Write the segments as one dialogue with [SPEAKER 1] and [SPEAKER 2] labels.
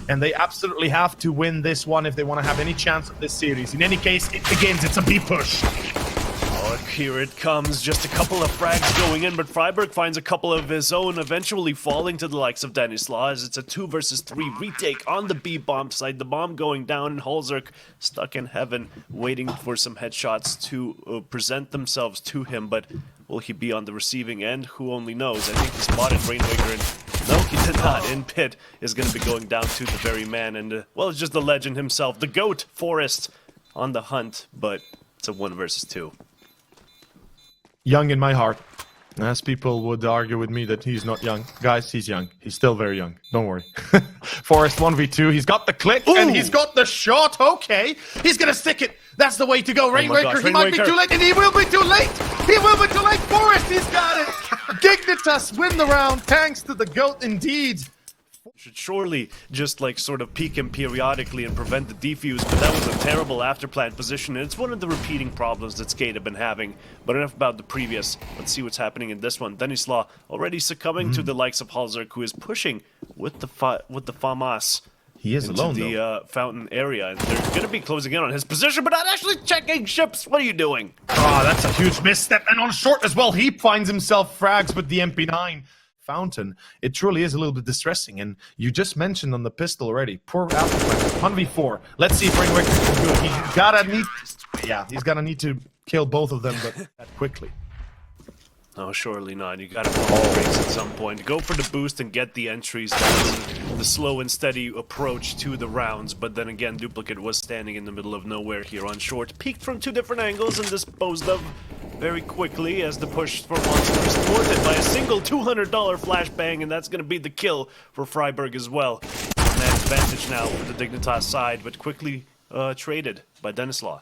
[SPEAKER 1] and they absolutely have to win this one if they want to have any chance of this series. In any case, it begins. It's a B push.
[SPEAKER 2] Oh, here it comes. Just a couple of frags going in, but friberg finds a couple of his own, eventually falling to the likes of dennyslaw as it's a 2 versus 3 retake on the B bomb side. The bomb going down, and hallzerk stuck in heaven, waiting for some headshots to present themselves to him, but will he be on the receiving end? Who only knows? I think he spotted Rainwaker, and no, he did not. In pit is going to be going down to the very man, and well, it's just the legend himself, the GOAT, Forest, on the hunt, but it's a 1 versus 2.
[SPEAKER 1] Young in my heart. As people would argue with me that he's not young. Guys, he's young. He's still very young. Don't worry. Forest 1v2. He's got the click, and he's got the shot. Okay. He's going to stick it. That's the way to go. Rainwaker, he might be too late, and he will be too late. He will be too late. Forest, he's got it. Dignitas win the round, thanks to the GOAT indeed.
[SPEAKER 2] Should surely just like sort of peek him periodically and prevent the defuse, but that was a terrible afterplant position, and it's one of the repeating problems that SKADE have been having. But enough about the previous. Let's see what's happening in this one. dennyslaw already succumbing to the likes of hallzerk, who is pushing with the FAMAS.
[SPEAKER 1] He is
[SPEAKER 2] into
[SPEAKER 1] alone,
[SPEAKER 2] the fountain area, and they're going to be closing in on his position, but not actually checking ships. What are you doing?
[SPEAKER 1] Oh, that's a huge misstep, and on short as well. HEAP finds himself frags with the MP9. Fountain. It truly is a little bit distressing, and you just mentioned on the pistol already. Poor afterplant. 1v4. Let's see if Rainwaker can do it. He's gonna need to kill both of them, but that quickly.
[SPEAKER 2] Oh, surely not. You gotta pull the brakes at some point. Go for the boost and get the entries. That's the slow and steady approach to the rounds, but then again, Duplicate was standing in the middle of nowhere here on short. Peeked from 2 different angles and disposed of very quickly as the push for Monster is thwarted by a single $200 flashbang, and that's going to be the kill for friberg as well. Man advantage now for the Dignitas side, but quickly traded by dennyslaw.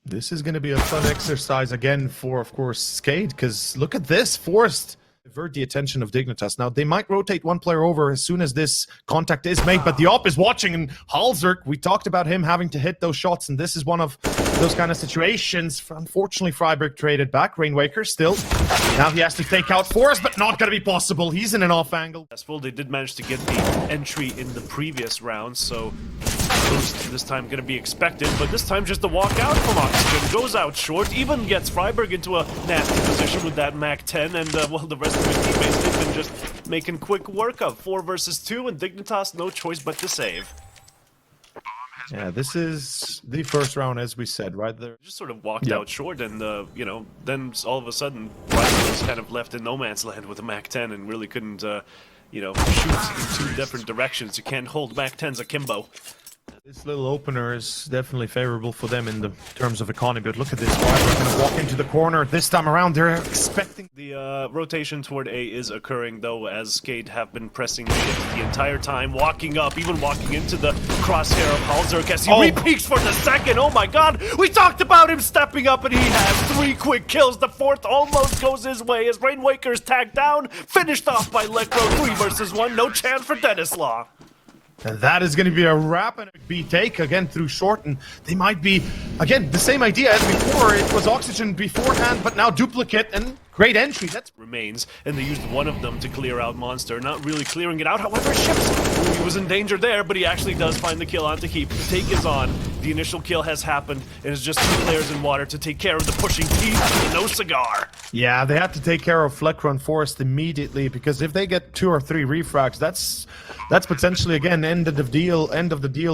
[SPEAKER 1] This is going to be a fun exercise again for, of course, SKADE, because look at this. Forced divert the attention of Dignitas. Now, they might rotate one player over as soon as this contact is made, but the op is watching, and hallzerk, we talked about him having to hit those shots, and this is one of those kind of situations. Unfortunately, friberg traded back. Rainwaker still. Now he has to take out Forest, but not going to be possible. He's in an off angle.
[SPEAKER 2] They did manage to get the entry in the previous round, so boost this time going to be expected, but this time just a walk out from Oxygen. Goes out short, even gets friberg into a nasty position with that MAC-10, and well, the rest of his teammates, they've been just making quick work of 4 versus 2, and Dignitas no choice but to save.
[SPEAKER 1] Yeah, this is the first round, as we said, right there.
[SPEAKER 2] Just sort of walked out short, and you know, then all of a sudden, friberg was kind of left in no man's land with a MAC-10 and really couldn't, you know, shoot in 2 different directions. You can't hold MAC-10s akimbo.
[SPEAKER 1] This little opener is definitely favorable for them in the terms of economy, but look at this. They're going to walk into the corner this time around. They're expecting...
[SPEAKER 2] The rotation toward A is occurring, though, as SKADE have been pressing the entire time, walking up, even walking into the crosshair of hallzerk as he re-peeks for the second. Oh my god, we talked about him stepping up, and he has 3 quick kills. The 4th almost goes his way as Rainwaker is tagged down, finished off by Lecro. 3 versus 1, no chance for dennyslaw.
[SPEAKER 1] And that is going to be a wrap and a B take again through short, and they might be, again, the same idea as before. It was Oxygen beforehand, but now Duplicate, and great entry. That's
[SPEAKER 2] remains, and they used one of them to clear out Monster, not really clearing it out. However, SHiPZ, he was in danger there, but he actually does find the kill onto HEAP. The take is on. The initial kill has happened, and it's just 2 players in water to take care of the pushing HEAP. No cigar. Yeah,
[SPEAKER 1] they had to take care of Fleckro and Forest immediately, because if they get 2 or 3 refrags, that's potentially again end of the deal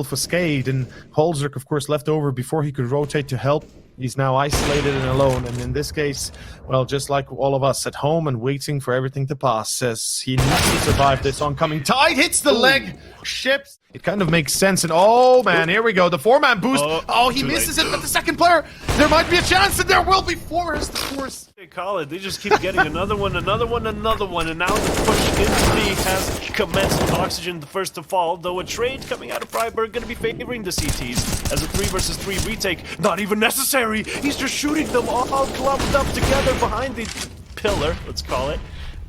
[SPEAKER 1] for SKADE. And hallzerk, of course, left over before he could rotate to help. He's now isolated and alone, and in this case, well, just like all of us at home and waiting for everything to pass, says he needs to survive this oncoming tide. Hits the leg. SHiPZ. It kind of makes sense, and oh man, here we go. The 4-man boost. Oh, he misses it, but the second player, there might be a chance, and there will be Forest, of course.
[SPEAKER 2] They call it. They just keep getting another one, and now the push into B has commenced with Oxygen the first to fall, though a trade coming out of friberg going to be favoring the CTs as a 3 versus 3 retake. Not even necessary. He's just shooting them all clumped up together behind the pillar, let's call it.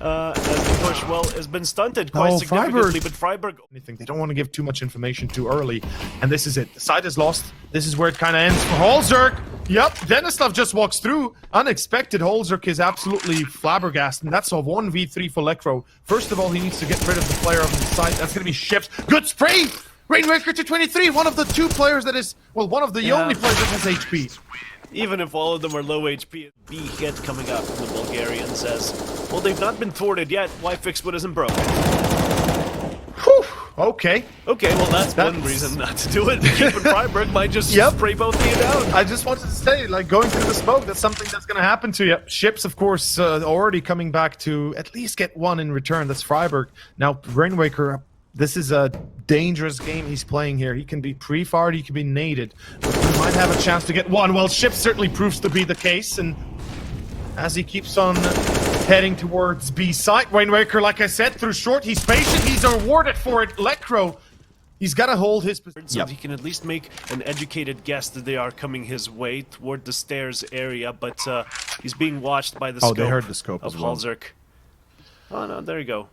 [SPEAKER 2] as the push, well, has been stunted quite significantly, but friberg...
[SPEAKER 1] They don't want to give too much information too early, and this is it. The side is lost. This is where it kind of ends for hallzerk. Yep, dennyslaw just walks through. Unexpected. hallzerk is absolutely flabbergasted, and that's a 1v3 for Lekro. First of all, he needs to get rid of the player on the side. That's going to be SHiPZ. Good spray! Rainwaker to 23, one of the two players that is, well, one of the only players that has HP.
[SPEAKER 2] Even if all of them are low HP, B hit coming out from the Bulgarian says, well, they've not been thwarted yet. Why fix what isn't broken?
[SPEAKER 1] Whew, okay.
[SPEAKER 2] Okay, well, that's one reason not to do it. Keeping friberg might just spray both of you down.
[SPEAKER 1] I just wanted to say, like, going through the smoke, that's something that's going to happen to you. SHiPZ, of course, already coming back to at least get one in return. That's friberg. Now, Rainwaker, this is a dangerous game he's playing here. He can be pre-fired, he can be naded. But he might have a chance to get one. Well, SHiPZ certainly proves to be the case, and as he keeps on heading towards B site, Rainwaker, like I said, through short, he's patient, he's rewarded for it. Lekro, he's got to hold his position.
[SPEAKER 2] So he can at least make an educated guess that they are coming his way toward the stairs area, but he's being watched by the scope,
[SPEAKER 1] they heard the scope
[SPEAKER 2] of
[SPEAKER 1] as well.
[SPEAKER 2] hallzerk. Oh no, there you go.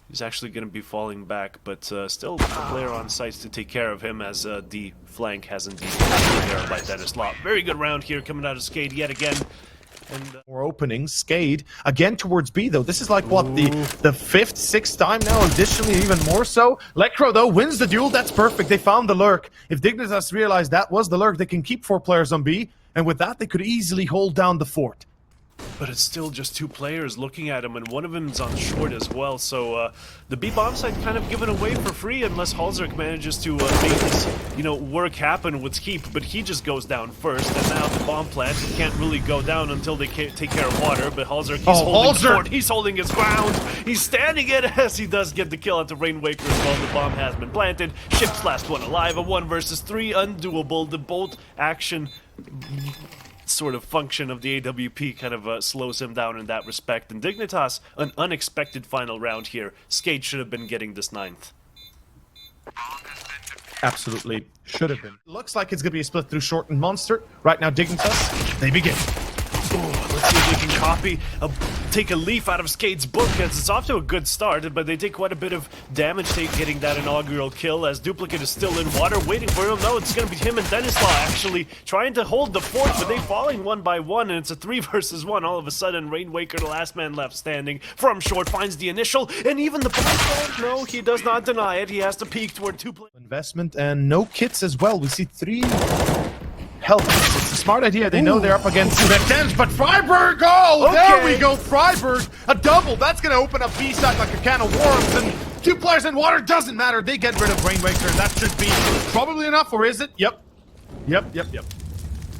[SPEAKER 2] He's actually going to be falling back, but still a player on site to take care of him as the flank has indeed been taken care of by dennyslaw. Very good round here coming out of SKADE yet again. And
[SPEAKER 1] more openings. SKADE again towards B though. This is like what the fifth, sixth time now. Additionally, even more so. Lekro though wins the duel. That's perfect. They found the lurk. If Dignitas realized that was the lurk, they can keep 4 players on B, and with that they could easily hold down the fort.
[SPEAKER 2] But it's still just 2 players looking at him, and one of them's on short as well. So the B bomb site kind of given away for free unless hallzerk manages to make this, work happen with HEAP. But he just goes down first, and now the bomb plant can't really go down until they take care of water. But hallzerk, he's holding the fort. He's holding his ground. He's standing it as he does get the kill at the Rainwaker as well. The bomb has been planted. SHiPZ last one alive. A 1 versus 3, undoable. The bolt action sort of function of the AWP kind of slows him down in that respect. And Dignitas, an unexpected final round here. SKADE should have been getting this 9th.
[SPEAKER 1] Absolutely should have been. Looks like it's going to be a split through short and monster. Right now, Dignitas, they begin.
[SPEAKER 2] Let's see if they can copy, take a leaf out of SKADE's book, as it's off to a good start, but they take quite a bit of damage getting that inaugural kill, as Duplicate is still in water, waiting for him. No, it's going to be him and dennyslaw actually trying to hold the fort, but they falling 1 by 1, and it's a 3 versus 1. All of a sudden, Rainwaker, the last man left standing, from short, finds the initial, and even the bomb. No, he does not deny it. He has to peek toward 2 players.
[SPEAKER 1] Investment and no kits as well. We see 3 health. It's a smart idea. They know they're up against Twistzz, but friberg, there we go, friberg, a double. That's going to open up B side like a can of worms, and 2 players in water, doesn't matter. They get rid of Rainwaker, and that should be probably enough, or is it? Yep.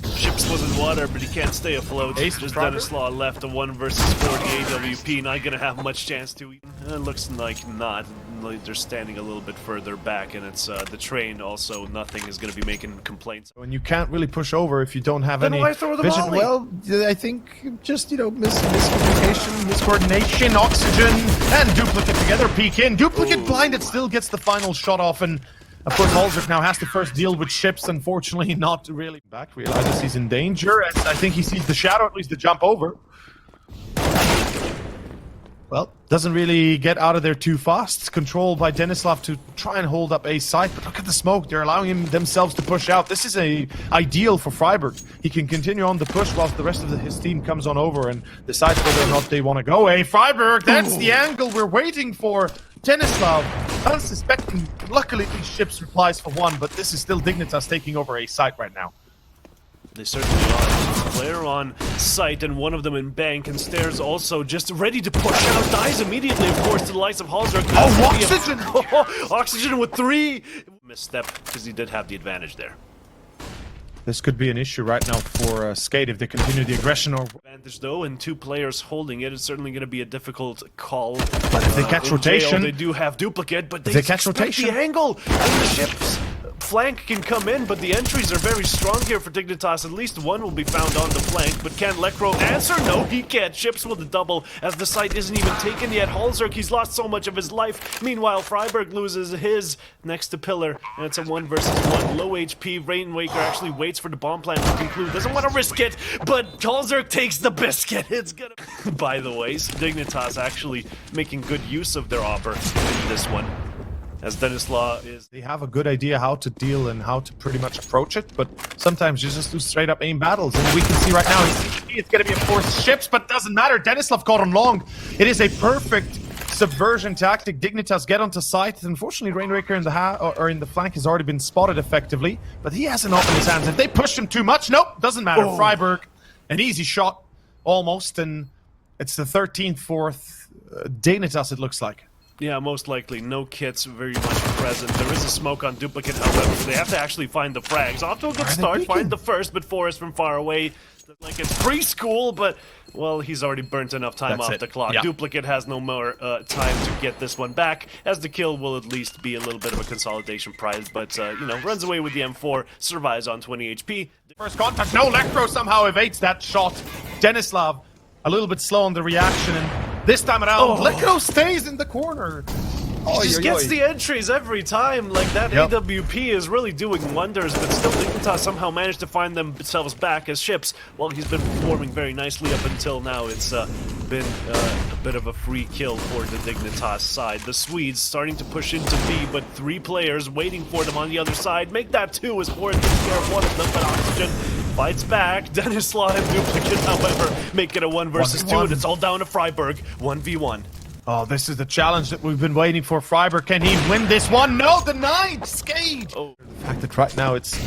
[SPEAKER 2] SHiPZ was in water, but he can't stay afloat.
[SPEAKER 1] Ace
[SPEAKER 2] Just
[SPEAKER 1] dennyslaw
[SPEAKER 2] left, a 1 versus 4 AWP, not gonna have much chance to. It looks like not. Like they're standing a little bit further back, and it's the train also. Nothing is gonna be making complaints.
[SPEAKER 1] And you can't really push over if you don't have
[SPEAKER 2] Then
[SPEAKER 1] any
[SPEAKER 2] why throw the
[SPEAKER 1] vision.
[SPEAKER 2] volley?
[SPEAKER 1] Well, I think just miscommunication, miscoordination, oxygen, and Duplicate together peek in. Duplicate blinded still gets the final shot off, and of course, hallzerk now has to first deal with SHiPZ. Unfortunately, not really back. Realizes he's in danger, and I think he sees the shadow, at least the jump over. Well, doesn't really get out of there too fast. It's controlled by dennyslaw to try and hold up A site, but look at the smoke. They're allowing themselves to push out. This is ideal for friberg. He can continue on the push whilst the rest of his team comes on over and decides whether or not they want to go. Hey, friberg, that's the angle we're waiting for. dennyslaw, unsuspecting. Luckily, SHiPZ replies for 1, but this is still Dignitas taking over A site right now.
[SPEAKER 2] They certainly are. Player on site, and one of them in bank, and stairs also just ready to push out. Dies immediately, of course, to the likes of hallzerk.
[SPEAKER 1] Oxygen!
[SPEAKER 2] Oxygen with 3! Misstep, because he did have the advantage there.
[SPEAKER 1] This could be an issue right now for SKADE if they continue the aggression. Or
[SPEAKER 2] advantage though, and 2 players holding it. It's certainly going to be a difficult call.
[SPEAKER 1] But if they catch rotation,
[SPEAKER 2] they do have Duplicate, but they
[SPEAKER 1] catch rotation.
[SPEAKER 2] The angle, and the SHiPZ flank can come in, but the entries are very strong here for Dignitas. At least one will be found on the flank, but can Lekro answer? No, he can't. Ships with the double, as the site isn't even taken yet. hallzerk, he's lost so much of his life. Meanwhile, friberg loses his next to Pillar, and it's a 1 versus 1. Low HP, Rainwaker actually waits for the bomb plan to conclude. Doesn't want to risk it, but hallzerk takes the biscuit. It's gonna... By the way, Dignitas actually making good use of their offer in this one. As dennyslaw is...
[SPEAKER 1] They have a good idea how to deal and how to pretty much approach it, but sometimes you just do straight up aim battles. And we can see right now, it's going to be, of course, ships, but doesn't matter. dennyslaw caught on long. It is a perfect subversion tactic. Dignitas get onto site. Unfortunately, Rainwaker in the in the flank has already been spotted effectively, but he has an op in his hands. If they push him too much, nope, doesn't matter. friberg, an easy shot, almost, and it's the 13th, 4th Dignitas, it looks like.
[SPEAKER 2] Yeah, most likely. No kits very much present. There is a smoke on duplicate, however, so they have to actually find the frags. Off to a good start, find the first, but forest from far away. Like it's preschool, but, well, he's already burnt enough time off the clock. Yeah. Duplicate has no more time to get this one back, as the kill will at least be a little bit of a consolidation prize, but, you know, runs away with the M4, survives on 20 HP.
[SPEAKER 1] First contact, no, Lekro somehow evades that shot. dennyslaw, a little bit slow on the reaction, and this time around, Lekro stays in the corner.
[SPEAKER 2] He just gets the entries every time. Like, that AWP is really doing wonders, but still Dignitas somehow managed to find themselves back as ships. Well, he's been performing very nicely up until now. It's been a bit of a free kill for the Dignitas side. The Swedes starting to push into B, but 3 players waiting for them on the other side. Make that 2 as Forest takes care of one of them, but Oxygen fights back. dennyslaw and duplicate, however, make it a 1 versus 2, and it's all down to friberg. 1v1.
[SPEAKER 1] Oh, this is the challenge that we've been waiting for. friberg, can he win this one? No, denied! SKADE!
[SPEAKER 2] Oh.
[SPEAKER 1] The fact that right now it's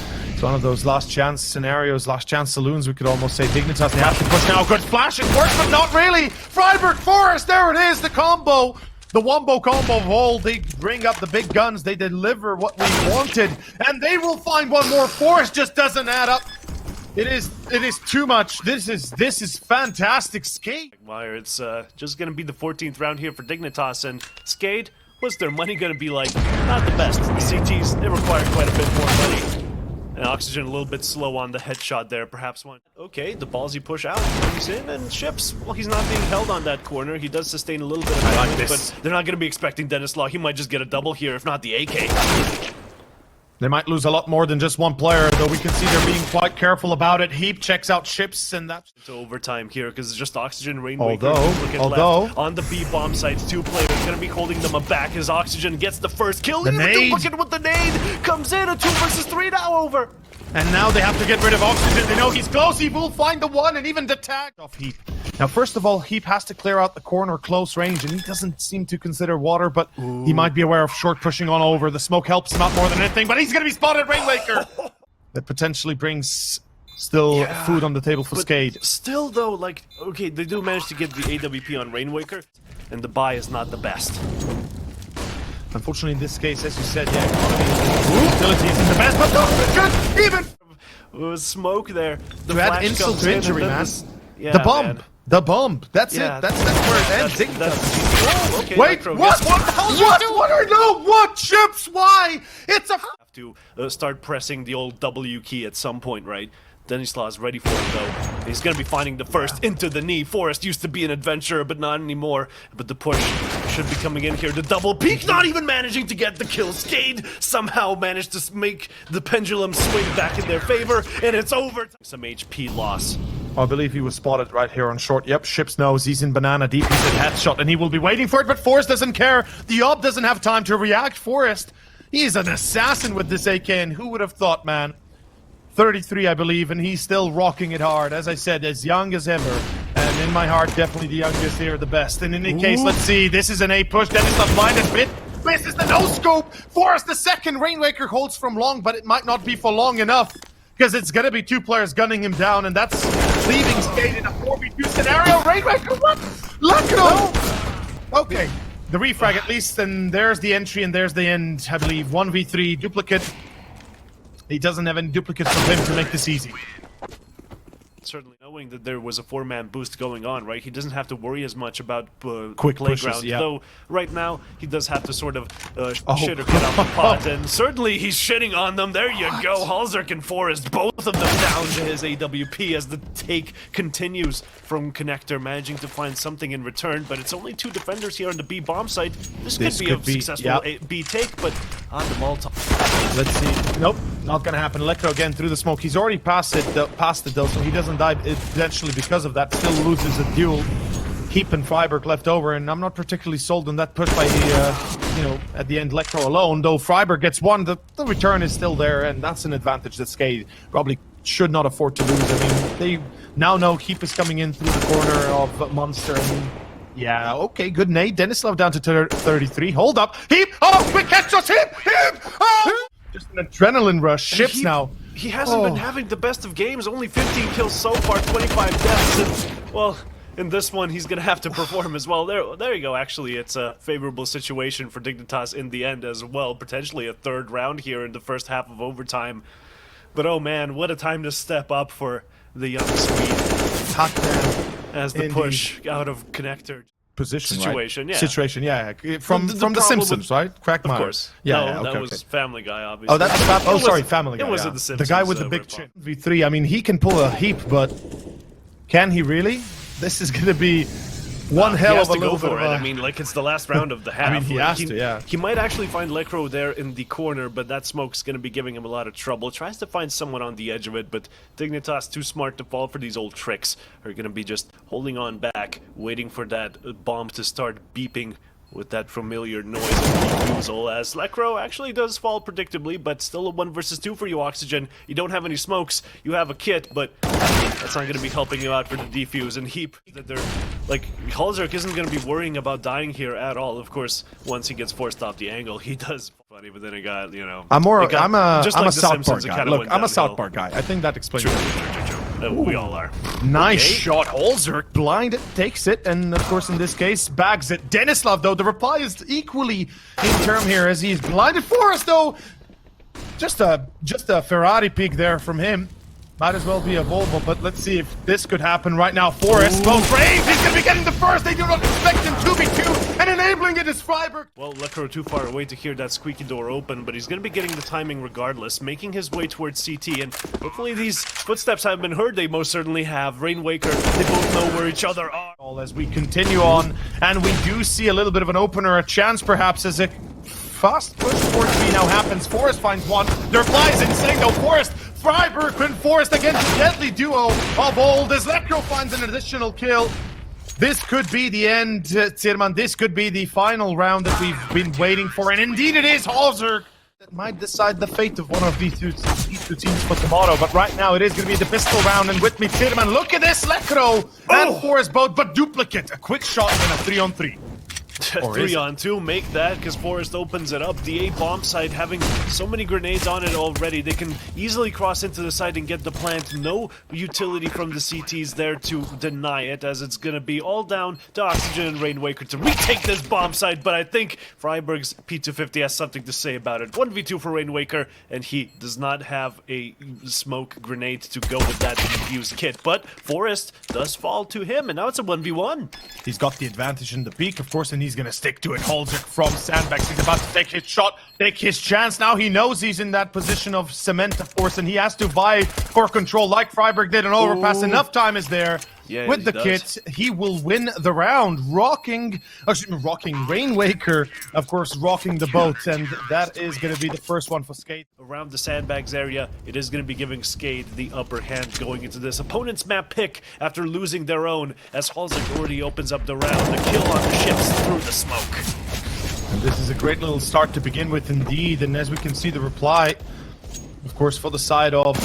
[SPEAKER 1] one of those last chance scenarios, last chance saloons, we could almost say. Dignitas, they have to push now. Good flash, it works, but not really! friberg, forest, there it is, the combo! The wombo combo of all, they bring up the big guns, they deliver what we wanted, and they will find one more. forest just doesn't add up. It is too much. This is fantastic. SKADE.
[SPEAKER 2] It's just gonna be the 14th round here for Dignitas, and SKADE, what's their money gonna be like? Not the best. The CTs, they require quite a bit more money. And Oxygen a little bit slow on the headshot there, perhaps one. Okay, the ballsy push out, comes in, and ships. Well, he's not being held on that corner. He does sustain a little bit of damage, but they're not gonna be expecting dennyslaw. He might just get a double here, if not the AK.
[SPEAKER 1] They might lose a lot more than just one player, though we can see they're being quite careful about it. HEAP checks out ships, and that's...
[SPEAKER 2] It's overtime here, because it's just Oxygen, Rainwaker,
[SPEAKER 1] although
[SPEAKER 2] on the B bomb sites, 2 players going to be holding them back as Oxygen gets the first kill.
[SPEAKER 1] The nade!
[SPEAKER 2] Duplicate with the nade comes in, a 2 versus 3 now over.
[SPEAKER 1] And now they have to get rid of Oxygen. They know he's close. He will find the one and even the tag off HEAP. Now, first of all, HEAP has to clear out the corner close range, and he doesn't seem to consider water, but he might be aware of short pushing on over. The smoke helps him out more than anything, but he's going to be spotted, Rainwaker! That potentially brings still food on the table for SKADE.
[SPEAKER 2] Still, though, like, okay, they do manage to get the AWP on Rainwaker, and the buy is not the best.
[SPEAKER 1] Unfortunately, in this case, as you said, utility isn't the best, but no, even
[SPEAKER 2] smoke there.
[SPEAKER 1] You had insult to injury, man.
[SPEAKER 2] The
[SPEAKER 1] bomb.
[SPEAKER 2] Man.
[SPEAKER 1] The bomb. That's it. That's where it ends.
[SPEAKER 2] Okay,
[SPEAKER 1] wait, what the hell are you doing? No, what? Chips? Why? It's a...
[SPEAKER 2] Have to start pressing the old W key at some point, right? dennyslaw is ready for it, though. He's gonna be finding the first into the knee. Forest used to be an adventurer, but not anymore. But the push should be coming in here. The double peak, not even managing to get the kill. SKADE somehow managed to make the pendulum swing back in their favor, and it's over. Some HP loss.
[SPEAKER 1] I believe he was spotted right here on short. Yep, Ships knows he's in banana deep. He's a headshot, and he will be waiting for it, but Forest doesn't care. The Ob doesn't have time to react. Forest, he is an assassin with this AK, and who would have thought, man? 33, I believe, and he's still rocking it hard. As I said, as young as ever. And in my heart, definitely the youngest here, the best. And in any case, let's see. This is an A push. dennyslaw blinded bit. Misses the no-scope. Forest the second. Rainwaker holds from long, but it might not be for long enough. Because it's going to be two players gunning him down, and that's leaving SKADE in a 4v2 scenario. Rainwaker, what? Look at him! Okay, the refrag at least, and there's the entry, and there's the end, I believe. 1v3, duplicate. He doesn't have any duplicates of him to make this easy.
[SPEAKER 2] Certainly knowing that there was a 4-man boost going on, right? He doesn't have to worry as much about
[SPEAKER 1] Quick
[SPEAKER 2] playground,
[SPEAKER 1] pushes, yeah.
[SPEAKER 2] though right now he does have to sort of shit or get off the pot, and certainly he's shitting on them. There you go, hallzerk and f0rest, both of them down to his AWP as the take continues from Connector, managing to find something in return, but it's only 2 defenders here on the B bomb site. This could be a successful B take, but on the Molotov.
[SPEAKER 1] Let's see. Nope, not gonna happen. Electro again through the smoke. He's already passed it though, so he doesn't die eventually because of that. Still loses a duel. HEAP and friberg left over, and I'm not particularly sold on that push by the, at the end, Electro alone. Though friberg gets one, the return is still there, and that's an advantage that SKADE probably should not afford to lose. I mean, they now know HEAP is coming in through the corner of Monster, and yeah, okay, good nade. dennyslaw down to 33. Hold up. HEAP! Oh, quick headshots! HEAP! Oh! Just an adrenaline rush. SHiPZ now.
[SPEAKER 2] He hasn't been having the best of games. Only 15 kills so far, 25 deaths. And, well, in this one, he's going to have to perform as well. There you go. Actually, it's a favorable situation for Dignitas in the end as well. Potentially a 3rd round here in the first half of overtime. But oh man, what a time to step up for the young Swede.
[SPEAKER 1] Hot damn.
[SPEAKER 2] As the push out of Connector.
[SPEAKER 1] Position,
[SPEAKER 2] situation,
[SPEAKER 1] right?
[SPEAKER 2] yeah.
[SPEAKER 1] Situation, yeah. From the Simpsons, right? Crack
[SPEAKER 2] Of course.
[SPEAKER 1] Yeah,
[SPEAKER 2] no,
[SPEAKER 1] okay,
[SPEAKER 2] that was Family Guy, obviously.
[SPEAKER 1] Oh, that's sorry, Family Guy.
[SPEAKER 2] It was
[SPEAKER 1] yeah.
[SPEAKER 2] in the Simpsons.
[SPEAKER 1] The guy with the big chin. V3. I mean, he can pull a HEAP, but can he really? This is going to be one hell of a little bit of a...
[SPEAKER 2] I mean, like, it's the last round of the half.
[SPEAKER 1] I mean, he has to, yeah.
[SPEAKER 2] He might actually find Lekro there in the corner, but that smoke's going to be giving him a lot of trouble. Tries to find someone on the edge of it, but Dignitas, too smart to fall for these old tricks, are going to be just holding on back, waiting for that bomb to start beeping with that familiar noise of refusal, as Lekro actually does fall predictably, but still a 1 versus 2 for you, Oxygen. You don't have any smokes, you have a kit, but that's not going to be helping you out for the defuse. And HEAP, that they're like, hallzerk isn't going to be worrying about dying here at all. Of course, once he gets forced off the angle, he does funny, but then it got, I'm
[SPEAKER 1] a South Park guy. Look, I'm a South Park guy. I think that explains it.
[SPEAKER 2] We all are.
[SPEAKER 1] Nice shot, hallzerk. Blind takes it, and of course in this case, bags it. dennyslaw, though, the reply is equally in term here as he's blinded. f0rest, though, just a Ferrari peek there from him. Might as well be a Volvo, but let's see if this could happen right now. f0rest, well, brave, he's gonna be getting the first. They do not expect him to be 2, and enabling it is friberg.
[SPEAKER 2] Well, Lekro too far away to hear that squeaky door open, but he's gonna be getting the timing regardless, making his way towards CT, and hopefully these footsteps have been heard. They most certainly have. Rainwaker, they both know where each other are.
[SPEAKER 1] As we continue on, and we do see a little bit of an opener, a chance perhaps, as a fast push towards B now happens. f0rest finds one. Their reply is insane though. f0rest, friberg and f0rest against the deadly duo of old as Lekro finds an additional kill. This could be the end, Tirman. This could be the final round that we've been waiting for, and indeed it is. hallzerk that might decide the fate of one of these two teams for tomorrow, but right now it is going to be the pistol round, and with me, Tirman. Look at this, Lekro and f0rest both, but duplicate. A quick shot and a 3-on-3.
[SPEAKER 2] 3-on-2, make that, because f0rest opens it up. The A bomb site having so many grenades on it already, they can easily cross into the site and get the plant. No utility from the CTs there to deny it, as it's gonna be all down to Oxygen and Rainwaker to retake this bomb site, but I think friberg's P250 has something to say about it. 1v2 for Rainwaker, and he does not have a smoke grenade to go with that defused kit, but f0rest does fall to him, and now it's a 1v1.
[SPEAKER 1] He's got the advantage in the peak, of course, and he's going to stick to it. hallzerk from sandbags. He's about to take his shot, take his chance. Now he knows he's in that position of cement, of course, and he has to vie for control like friberg did. An overpass. Enough time is there.
[SPEAKER 2] Yeah,
[SPEAKER 1] with the kit, he will win the round, rocking Rainwaker, of course, rocking the boat, and that is going to be the first one for SKADE.
[SPEAKER 2] Around the sandbags area, it is going to be giving SKADE the upper hand going into this opponent's map pick after losing their own, as hallzerk already opens up the round, the kill on the ships through the smoke.
[SPEAKER 1] And this is a great little start to begin with indeed, and as we can see the reply, of course, for the side of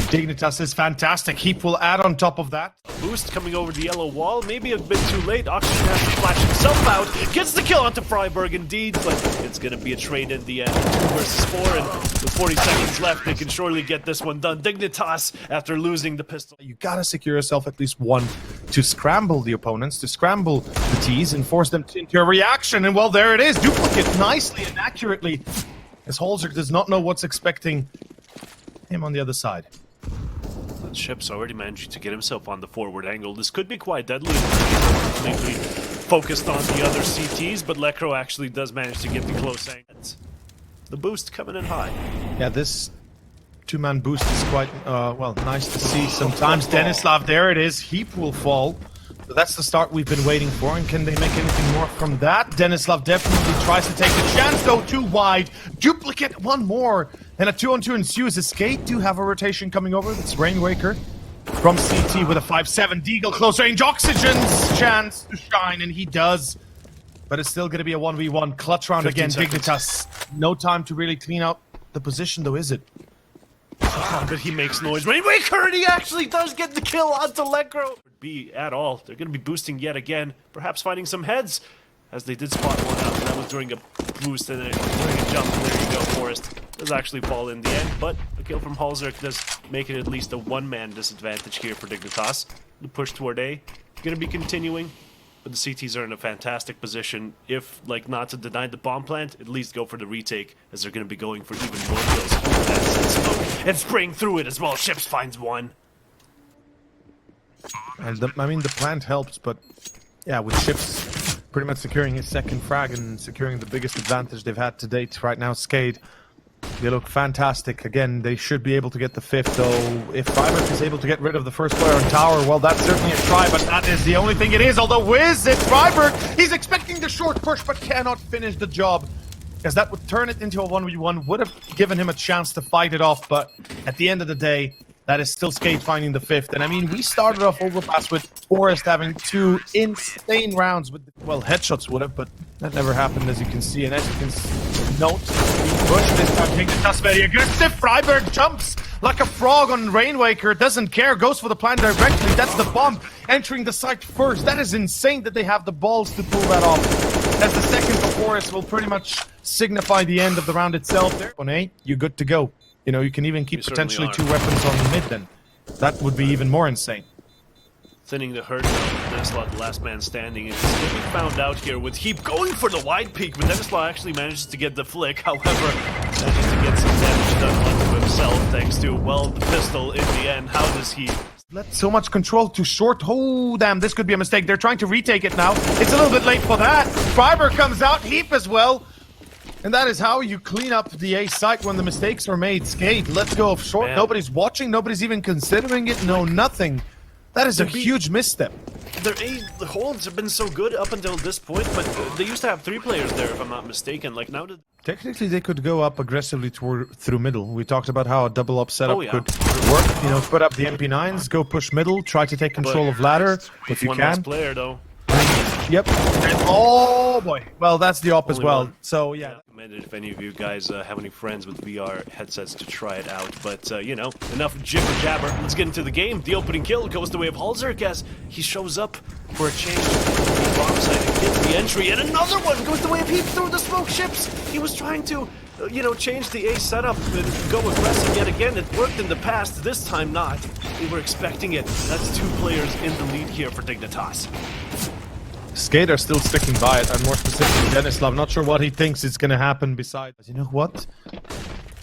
[SPEAKER 1] Dignitas is fantastic. HEAP will add on top of that.
[SPEAKER 2] Boost coming over the yellow wall, maybe a bit too late. Oxygen has to flash himself out, gets the kill onto friberg indeed, but it's going to be a trade in the end. 2 versus 4, and with 40 seconds left, they can surely get this one done. Dignitas, after losing the pistol.
[SPEAKER 1] You gotta secure yourself at least one to scramble the opponents, to scramble the T's and force them into a reaction, and well, there it is. Duplicate nicely and accurately, as hallzerk does not know what's expecting him on the other side.
[SPEAKER 2] SHiPZ already managed to get himself on the forward angle. This could be quite deadly. Maybe focused on the other CTs, but Lekro actually does manage to get the close angles. The boost coming in high.
[SPEAKER 1] Yeah, this two-man boost is quite, well, nice to see sometimes. Denislav, there it is. HEAP will fall. So that's the start we've been waiting for, and can they make anything more from that? Denislav definitely tries to take the chance, though, too wide. Duplicate, one more. And a 2-on-2 ensues. SKADE do have a rotation coming over. That's Rainwaker from CT with a 5-7. Deagle, close range, Oxygen's chance to shine, and he does. But it's still going to be a 1v1. Clutch round again, Dignitas. No time to really clean out the position, though, is it?
[SPEAKER 2] But he makes noise. Rainwaker, and he actually does get the kill onto Lekro. Be at all. They're going to be boosting yet again. Perhaps finding some heads, as they did spot one out. That was during a boost and during a jump. There you go, Forest. Does actually fall in the end, but a kill from hallzerk does make it at least a one-man disadvantage here for Dignitas. The push toward A. Going to be continuing. But the CTs are in a fantastic position. If, like, not to deny the bomb plant, at least go for the retake, as they're going to be going for even more kills. That's smoke. And spraying through it as well. SHiPZ finds one.
[SPEAKER 1] And I mean, the plant helps, but yeah, with SHiPZ pretty much securing his second frag and securing the biggest advantage they've had to date right now, SKADE, they look fantastic. Again, they should be able to get the fifth, though. If friberg is able to get rid of the first player on tower, well, that's certainly a try, but that is the only thing it is. Although Wiz, it's friberg. He's expecting the short push, but cannot finish the job, as that would turn it into a 1v1, would have given him a chance to fight it off, but at the end of the day, that is still SKADE finding the fifth. And I mean, we started off Overpass with Forest having two insane rounds with, well, headshots would have, but that never happened, as you can see. And as you can note, he pushed this time, Dignitas very aggressive. friberg jumps like a frog on Rainwaker, doesn't care, goes for the plan directly. That's the bomb entering the site first. That is insane that they have the balls to pull that off. As the second for Forest will pretty much signify the end of the round itself. There, on A, you're good to go. You know, you can even keep potentially two weapons on the mid then. That would be even more insane.
[SPEAKER 2] Thinning the hurt, dennyslaw, the last man standing, and it's going to be found out here with HEAP going for the wide peak, but dennyslaw actually manages to get the flick. However, manages to get some damage done onto himself thanks to, well, the pistol in the end. How does he...
[SPEAKER 1] Let so much control too short. Oh, damn, this could be a mistake. They're trying to retake it now. It's a little bit late for that. friberg comes out, HEAP as well. And that is how you clean up the A site when the mistakes are made. SKADE, let's go off short. Man. Nobody's watching, nobody's even considering it. No, nothing. That is a huge misstep.
[SPEAKER 2] Their A holds have been so good up until this point, but they used to have 3 players there, if I'm not mistaken. Like, now did...
[SPEAKER 1] Technically, they could go up aggressively through middle. We talked about how a double up setup could work. You know, put up the MP9s, go push middle, try to take control of ladder if you
[SPEAKER 2] one
[SPEAKER 1] can.
[SPEAKER 2] Last player, though.
[SPEAKER 1] Yep. And, oh boy. Well, that's the op as well. One. So yeah.
[SPEAKER 2] If any of you guys have any friends with VR headsets to try it out, but you know, enough jibber jabber. Let's get into the game. The opening kill goes the way of hallzerk as he shows up for a change. Bomb site and gets the entry, and another one goes the way of HEAP through the smoke SHiPZ. He was trying to, you know, change the A setup and go aggressive yet again. It worked in the past. This time not. We were expecting it. That's 2 players in the lead here for Dignitas.
[SPEAKER 1] SKADE are still sticking by it, and more specifically Denislav. Not sure what he thinks is going to happen besides. You know what?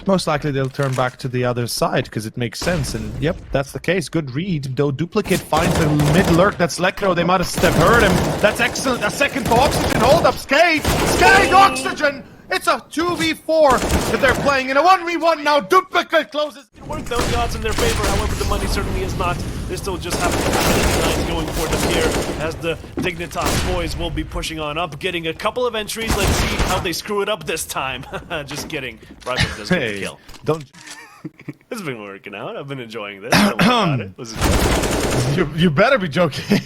[SPEAKER 1] Most likely they'll turn back to the other side, because it makes sense. And yep, that's the case. Good read. Though duplicate finds the mid lurk. That's Lekro. They might have heard him. That's excellent. A second for Oxygen. Hold up, SKADE. SKADE, Oxygen. It's a 2v4 that they're playing in a 1v1 now. Duplicate closes.
[SPEAKER 2] It worked out the odds in their favor, however the money certainly is not. They still just have lines going for them here as the Dignitas boys will be pushing on up, getting a couple of entries. Let's see how they screw it up this time. Just kidding. friberg does get the kill.
[SPEAKER 1] Don't.
[SPEAKER 2] This has been working out. I've been enjoying this. Don't worry about it. Was it
[SPEAKER 1] you better be joking.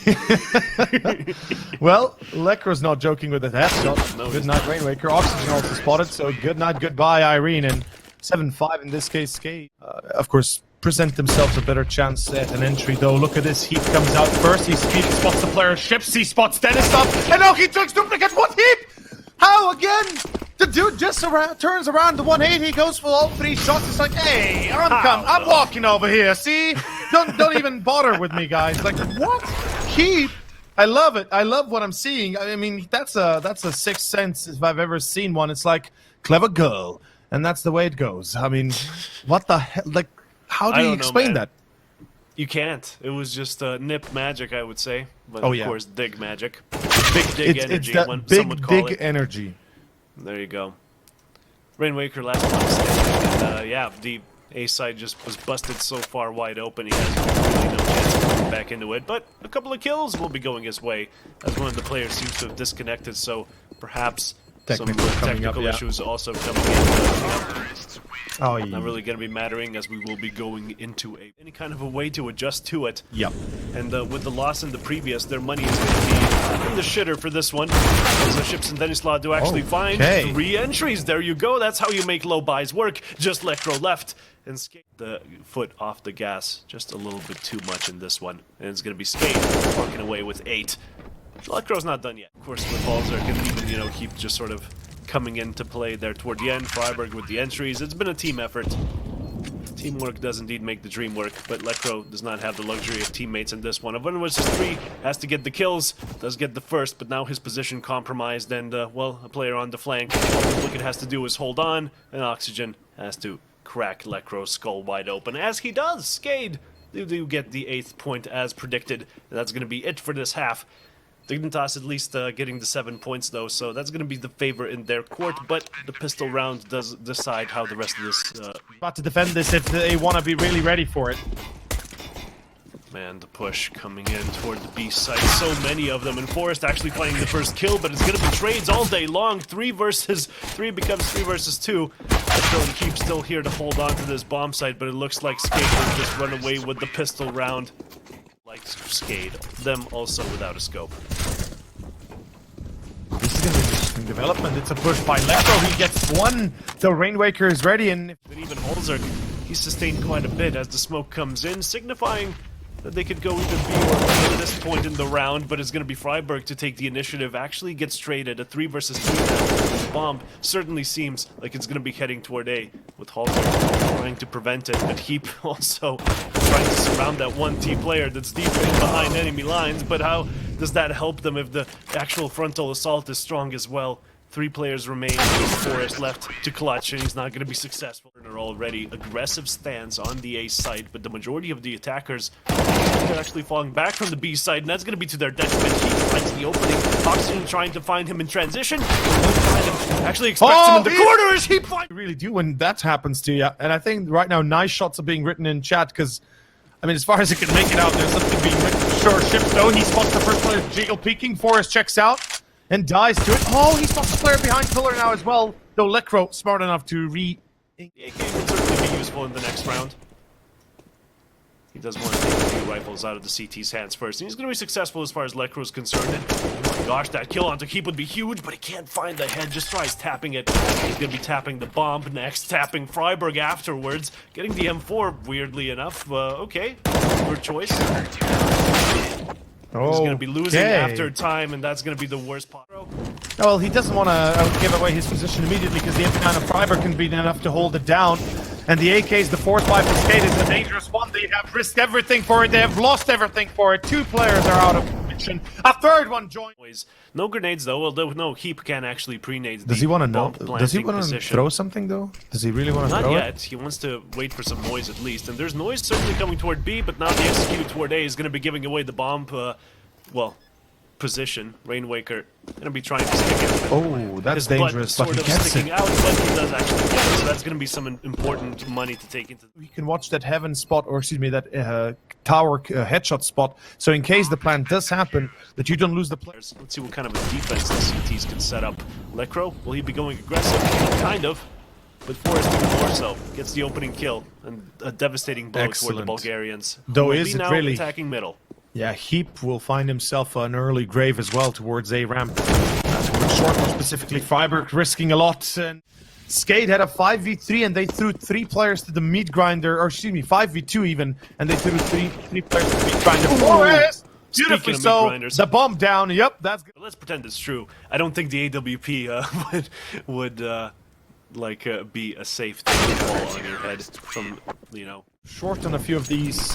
[SPEAKER 1] Well, Lekro's not joking with the headshot. No, good night, Rainwaker. Oxygen also spotted, so good night, goodbye, Irene. And 7-5 in this case, SKADE. Of course, present themselves a better chance at an entry, though. Look at this. HEAP comes out first. He spots the player SHiPZ. He spots Denislav. And now he takes duplicate. What HEAP? How again? The dude just turns around to 180. He goes for all 3 shots. It's like, hey, I'm walking over here. See? Don't even bother with me, guys. Like, what? HEAP? I love it. I love what I'm seeing. I mean, that's a sixth sense if I've ever seen one. It's like, clever girl. And that's the way it goes. I mean, what the hell? Like, how do you explain that?
[SPEAKER 2] You can't. It was just nip magic, I would say. But
[SPEAKER 1] Oh,
[SPEAKER 2] of
[SPEAKER 1] yeah.
[SPEAKER 2] course, dig magic. Big dig
[SPEAKER 1] It's
[SPEAKER 2] energy,
[SPEAKER 1] that
[SPEAKER 2] one, some would
[SPEAKER 1] big,
[SPEAKER 2] call
[SPEAKER 1] big
[SPEAKER 2] it.
[SPEAKER 1] energy.
[SPEAKER 2] There you go. Rainwaker last one standing. And yeah, the A side just was busted so far wide open. He has really no chance of coming back into it. But a couple of kills will be going his way, as one of the players seems to have disconnected. So perhaps some technical issues also coming in.
[SPEAKER 1] Oh,
[SPEAKER 2] Not
[SPEAKER 1] yeah.
[SPEAKER 2] really going to be mattering, as we will be going into any kind of a way to adjust to it.
[SPEAKER 1] Yep.
[SPEAKER 2] And with the loss in the previous, their money is going to be in the shitter for this one. As the SHiPZ and dennyslaw do actually find 3 entries. There you go. That's how you make low buys work. Just Lecro left and SKADE the foot off the gas just a little bit too much in this one. And it's going to be SKADE walking away with 8. Lecro's not done yet. Of course, with hallzerk and even, you know, HEAP just sort of coming into play there toward the end. friberg with the entries. It's been a team effort. Teamwork does indeed make the dream work, but Lecro does not have the luxury of teammates in this one. Of when versus 3, has to get the kills, does get the first, but now his position compromised, and, well, a player on the flank. All Duplicate has to do is hold on, and Oxygen has to crack Lecro's skull wide open, as he does. SKADE do get the 8th point as predicted, and that's going to be it for this half. Dignitas at least getting the 7 points though, so that's going to be the favor in their court, but the pistol round does decide how the rest of this...
[SPEAKER 1] About to defend this if they want to be really ready for it.
[SPEAKER 2] Man, the push coming in toward the B site, so many of them, and Forest actually finding the first kill, but it's going to be trades all day long. 3 versus 3 becomes 3 versus 2. So HEAP still here to hold on to this bomb site, but it looks like SKADE will just run away with the pistol round. Like SKADE, them also without a scope.
[SPEAKER 1] This is going to be an interesting development. It's a push by Lecro. He gets 1. The Rainwaker is ready, and
[SPEAKER 2] even hallzerk, he's sustained quite a bit as the smoke comes in, signifying that they could go either B or A at this point in the round, but it's going to be friberg to take the initiative. Actually gets traded a 3 versus 2 now. Bomb certainly seems like it's going to be heading toward A, with hallzerk trying to prevent it, but HEAP also trying to surround that 1T player that's deep in behind enemy lines. But how does that help them if the actual frontal assault is strong as well? 3 players remain, Forest left to clutch, and he's not going to be successful. Already aggressive stance on the A side, but the majority of the attackers are actually falling back from the B side, and that's going to be to their detriment. He finds the opening. Oxygen trying to find him in transition. Actually expects him in the corner as he finds.
[SPEAKER 1] you really do when that happens to you. And I think right now nice shots are being written in chat because, I mean, as far as it can make it out, there's something being written. Sure, SHiPZ though, he spots the first player, Deagle peeking. Forest checks out and dies to it. Oh, he spots the player behind pillar now as well. Though Lecro smart enough to
[SPEAKER 2] The AK would certainly be useful in the next round. He does want to take a few rifles out of the CT's hands first, and he's going to be successful as far as Lecro is concerned. And, oh my gosh, that kill onto HEAP would be huge, but he can't find the head, just tries tapping it. He's going to be tapping the bomb next, tapping friberg afterwards, getting the M4, weirdly enough. Okay, good choice. He's going to be losing after time, and that's going to be the worst part.
[SPEAKER 1] Well, he doesn't want to give away his position immediately because the MP9 of friberg can be enough to hold it down. And the AK's the 4th buy for SKADE is a dangerous one. They have risked everything for it. They have lost everything for it. 2 players are out of position. A 3rd one joined.
[SPEAKER 2] No grenades though. Although no, HEAP can actually pre-nade.
[SPEAKER 1] Does he want to know? Does he want to throw something though? Does he really want to throw it?
[SPEAKER 2] Not yet. He wants to wait for some noise at least. And there's noise certainly coming toward B, but now the execute toward A is going to be giving away the bomb. Well, position. Rainwaker going to be trying to stick it.
[SPEAKER 1] Oh, that's dangerous,
[SPEAKER 2] but
[SPEAKER 1] he gets
[SPEAKER 2] sticking out, but he does actually get it. So that's going to be some important money to take into.
[SPEAKER 1] You can watch that heaven spot, or excuse me, that tower headshot spot. So in case the plan does happen, that you don't lose the players.
[SPEAKER 2] Let's see what kind of a defense the CTs can set up. Lecro, will he be going aggressive? Kind of. But Forest even more so. Gets the opening kill and a devastating blow toward the Bulgarians.
[SPEAKER 1] Though is it
[SPEAKER 2] now
[SPEAKER 1] really
[SPEAKER 2] attacking middle?
[SPEAKER 1] Yeah, HEAP will find himself an early grave as well towards A ramp. Towards short, more specifically friberg risking a lot. And SKADE had a 5v3 and they threw 3 players to the meat grinder, or excuse me, 5v2 even, and they threw 3 players to the meat grinder. Forest! Beautifully so. The bomb down. Yep, that's good.
[SPEAKER 2] Let's pretend it's true. I don't think the AWP would be a safe thing to fall on your head from, you know.
[SPEAKER 1] Short on a few of these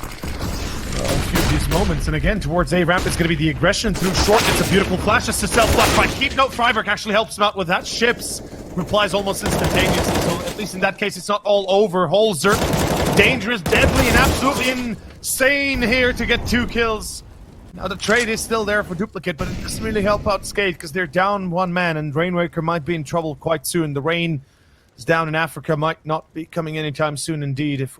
[SPEAKER 1] moments, and again towards A ramp it's going to be the aggression through short. It's a beautiful flash, just to self-flush by HEAP. No, friberg actually helps him out with that. SHiPZ replies almost instantaneously, so at least in that case it's not all over. hallzerk, dangerous, deadly, and absolutely insane here to get 2 kills. Now the trade is still there for duplicate, but it doesn't really help out SKADE because they're down 1 man, and Rainwaker might be in trouble quite soon. The rain is down in Africa, might not be coming anytime soon indeed. If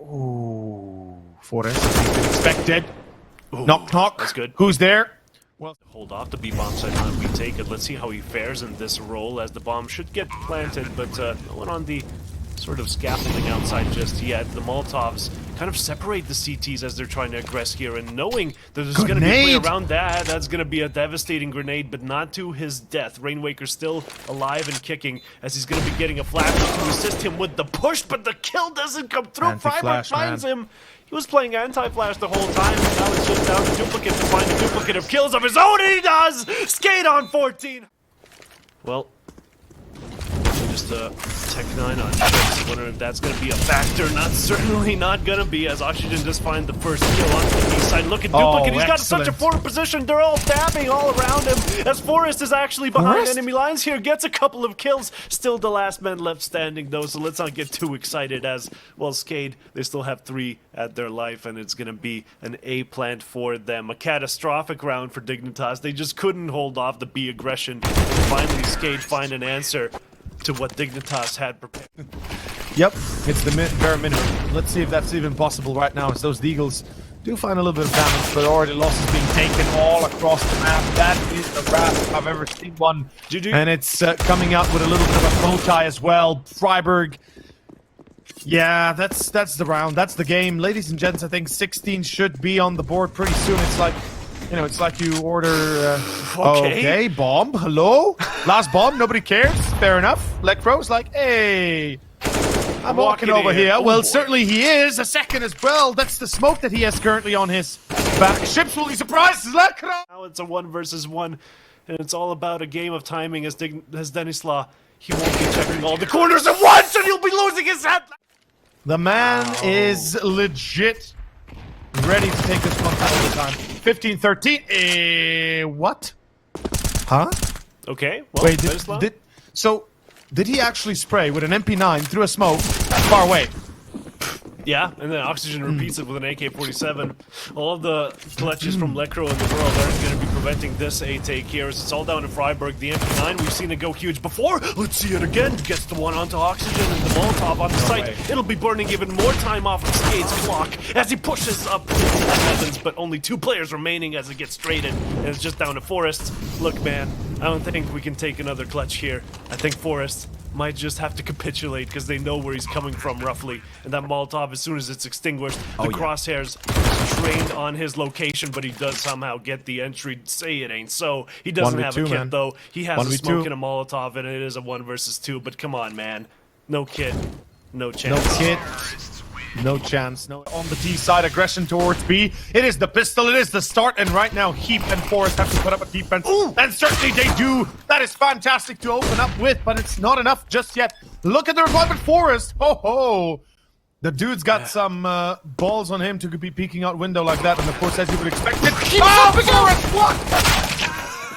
[SPEAKER 1] Forest, as expected.
[SPEAKER 2] Ooh,
[SPEAKER 1] knock knock.
[SPEAKER 2] That's good.
[SPEAKER 1] Who's there?
[SPEAKER 2] Well, hold off the B bomb side now. We take it. Let's see how he fares in this role, as the bomb should get planted, but no one on the sort of scaffolding outside just yet. The Molotovs kind of separate the CTs as they're trying to aggress here, and knowing that there's going to be play around that, that's going to be a devastating grenade, but not to his death. Rainwaker still alive and kicking, as he's going to be getting a flash to assist him with the push, but the kill doesn't come through. friberg finds him. He was playing anti-flash the whole time, and now it's just down to duplicate to find a duplicate of kills of his own, and he does! SKADE on 14! Well, just Tech 9 on 6. Wondering if that's going to be a factor. Certainly not going to be, as Oxygen just find the first kill on the east side. Look at duplicate. He's got such a forward position. They're all dabbing all around him, as Forest is actually behind enemy lines here. Gets a couple of kills. Still the last man left standing, though, so let's not get too excited, as, well, SKADE, they still have 3 at their life, and it's going to be an A plant for them. A catastrophic round for Dignitas. They just couldn't hold off the B aggression. Finally, SKADE find an answer to what Dignitas had prepared.
[SPEAKER 1] Yep, it's the bare minimum. Let's see if that's even possible right now, as those deagles do find a little bit of damage, but already losses being taken all across the map. That is the wrath I've ever seen one. And it's coming out with a little bit of a bow tie as well. friberg. Yeah, that's the round. That's the game. Ladies and gents, I think 16 should be on the board pretty soon. It's like, you know, it's like you order... okay, bomb, hello? Last bomb, nobody cares. Fair enough. Lecro's like, hey, I'm walking over here. Well, certainly he is. A second as well. That's the smoke that he has currently on his back. Ships will be surprised. Lecro!
[SPEAKER 2] Now it's a 1 versus 1, and it's all about a game of timing, as dennyslaw. He won't be checking all the corners at once, and he'll be losing his head.
[SPEAKER 1] The man is legit ready to take this one all the time. 15-13. What? Huh?
[SPEAKER 2] Okay. Well,
[SPEAKER 1] wait, did he actually spray with an MP9 through a smoke far away?
[SPEAKER 2] Yeah, and then Oxygen repeats it with an AK-47. All of the clutches from Lecro in the world aren't going to be preventing this A-take here, as it's all down to friberg. The MP9, we've seen it go huge before. Let's see it again. Gets the one onto Oxygen, and the Molotov on the site. It'll be burning even more time off of SKADE's clock as he pushes up into the heavens, but only 2 players remaining as it gets traded, and it's just down to Forest. Look, man, I don't think we can take another clutch here. I think Forest might just have to capitulate, because they know where he's coming from roughly, and that Molotov, as soon as it's extinguished, the crosshairs trained on his location, but he does somehow get the entry. Say it ain't so. He doesn't have a kit, though. He has a smoke and a Molotov, and it is a 1 versus 2, but come on, man. No kit, no chance.
[SPEAKER 1] No kit. No chance. No. On the D side, aggression towards B. It is the pistol. It is the start. And right now, HEAP and Forest have to put up a defense. Ooh. And certainly they do. That is fantastic to open up with, but it's not enough just yet. Look at the revival Forest. Ho ho. The dude's got some balls on him to be peeking out window like that. And of course, as you would expect, it keeps Forest. What?